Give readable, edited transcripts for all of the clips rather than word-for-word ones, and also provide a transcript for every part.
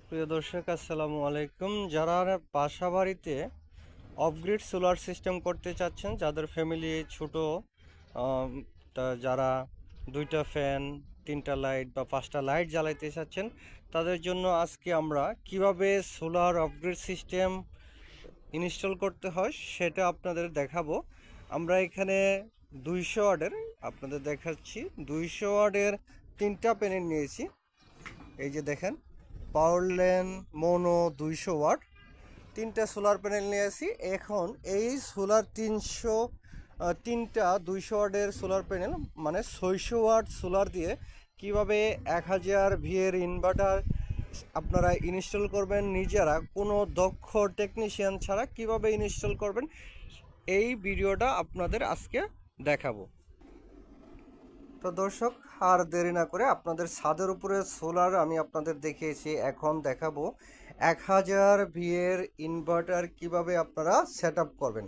প্রিয় দর্শক আসসালামু আলাইকুম। যারা বাসাবাড়িতে অফগ্রিড সোলার সিস্টেম করতে চাচ্ছেন, যাদের ফ্যামিলি ছোট, আম, তা যারা 2টা ফ্যান, 3টা লাইট বা 5টা লাইট জ্বালাইতে চাচ্ছেন, তাদের জন্য আজকে আমরা কিভাবে সোলার অফগ্রিড সিস্টেম ইনস্টল করতে হয় সেটা আপনাদের দেখাবো। আমরা এখানে 200 ওয়াটের আপনাদের দেখাচ্ছি। 200 ওয়াটের 3টা প্যানেল নিয়েছি। এই যে দেখেন, পাওয়ারল্যান্ড মোনো 200 ওয়াট 3টা সোলার প্যানেল নিয়ে আসি। এখন এই সোলার 3টা 200 ওয়াটের সোলার প্যানেল মানে 600 ওয়াট সোলার দিয়ে কিভাবে 1000 ভিএর ইনভার্টার আপনারা ইনস্টল করবেন নিজেরা, কোনো দক্ষ টেকনিশিয়ান ছাড়া কিভাবে ইনস্টল করবেন, এই ভিডিওটা আপনাদের আজকে দেখাবো। তো দর্শক, আর দেরি না করে আপনাদের ছাদের উপরে সোলার আমি আপনাদের দেখিয়েছি, এখন দেখাবো 1000 ভিএর ইনভার্টার কিভাবে আপনারা সেট আপ করবেন।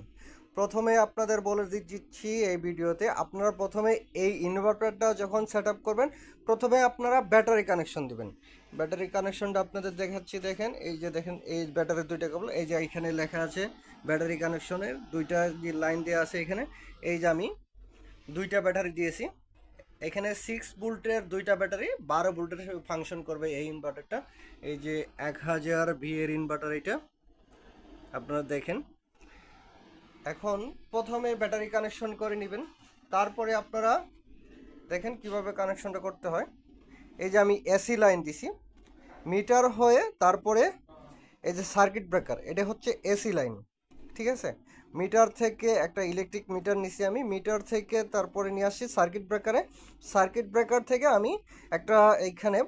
প্রথমে আপনাদের বলে দিচ্ছি এই ভিডিওতে, আপনারা প্রথমে এই ইনভার্টারটা যখন সেট আপ করবেন, প্রথমে আপনারা ব্যাটারি কানেকশন দিবেন। ব্যাটারি কানেকশনটা আপনাদের দেখাচ্ছি। দেখেন, এই যে দেখেন, এই ব্যাটারির 2টা কেবল, এই যে এখানে লেখা আছে ব্যাটারি কানেকশনের 2টা যে লাইন দেওয়া আছে এখানে। এই যে আমি 2টা ব্যাটারি দিয়েছি এখানে। 6 ভোল্টের 2টা ব্যাটারি, 12 ভোল্টের ফাংশন করবে এই ইনভার্টারটা। এই যে 1000 ভিএর ইনভার্টার, এটা আপনারা দেখেন। এখন প্রথমে ব্যাটারি কানেকশন করে নেবেন, তারপরে আপনারা দেখেন কিভাবে কানেকশনটা করতে হয়। এই যে আমি এসি লাইন দিছি মিটার হয়ে, তারপরে এই যে সার্কিট ব্রেকার, এটা হচ্ছে এসি লাইন, ঠিক আছে। মিটার থেকে একটা ইলেকট্রিক মিটার নিছি আমি, মিটার থেকে তারপরে নিয়ে আসছি সার্কিট ব্রেকারে। সার্কিট ব্রেকার থেকে আমি একটা এইখানে,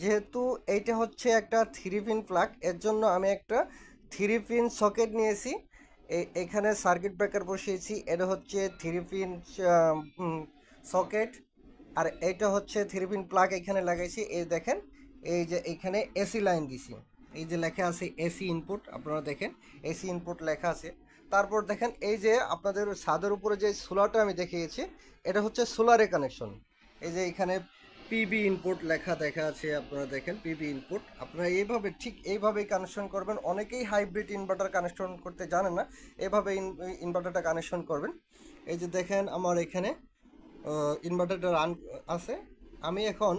যেহেতু এইটা হচ্ছে একটা 3 পিন প্লাগ, এর জন্য আমি একটা 3 পিন সকেট নিয়েছি। এখানে সার্কিট ব্রেকার বসিয়েছি, এটা হচ্ছে 3 পিন সকেট, আর এইটা হচ্ছে 3 পিন প্লাগ এখানে লাগাইছি। এই দেখেন, এই যে এখানে এসি লাইন দিছি, এই যে লেখা আছে এসি ইনপুট, আপনারা দেখেন এসি ইনপুট লেখা আছে। তারপর দেখেন, এই যে আপনাদের ছাদের উপরে যে সোলারটা আমি দেখিয়েছি, এটা হচ্ছে সোলারে কানেকশন। এই যে এখানে পিবি ইনপুট লেখা দেখা আছে, আপনারা দেখেন পিবি ইনপুট। আপনারা এইভাবে, ঠিক এইভাবেই কানেকশন করবেন। অনেকেই হাইব্রিড ইনভার্টার কানেকশন করতে জানেন না, এইভাবে ইনভার্টারটা কানেকশন করবেন। এই যে দেখেন, আমার এখানে ইনভার্টারটা রান আছে। আমি এখন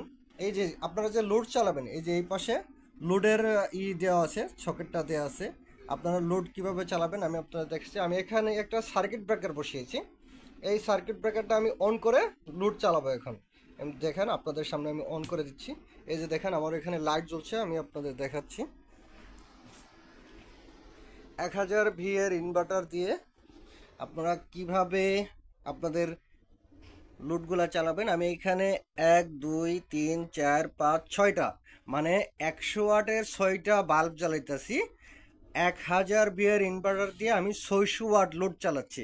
এই যে আপনারা যে লোড চালাবেন, এই যে এই পাশে লোডের দেওয়া আছে, সকেটটা দেওয়া আছে। আপনারা লোড কিভাবে চালাবেন আমি আপনারা দেখছি। আমি এখানে একটা সার্কিট ব্রেকার বসিয়েছি, এই সার্কিট ব্রেকারটা আমি অন করে লোড চালাবো এখন। দেখেন, আপনাদের সামনে আমি অন করে দিচ্ছি। এই যে দেখেন, আমার এখানে লাইট জ্বলছে, আমি আপনাদের দেখাচ্ছি। 1000 ভিএর ইনভার্টার দিয়ে আপনারা কিভাবে আপনাদের লোডগুলা চালাবেন। আমি এখানে 1 2 3 4 5 6টা মানে 100 ওয়াটের 6টা বাল্ব জ্বালাইতেছি। 1000 ভিএর ইনভার্টার দিয়ে আমি 600 ওয়াট লোড চালাচ্ছি।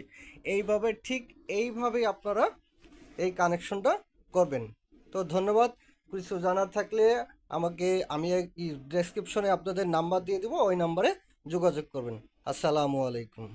এইভাবে, ঠিক এইভাবেই আপনারা এই কানেকশনটা করবেন। তো ধন্যবাদ। কিছু জানার থাকলে আমাকে, আমি ডেসক্রিপশনে আপনাদের নাম্বার দিয়ে দেবো, ওই নাম্বারে যোগাযোগ করবেন। আসসালামু আলাইকুম।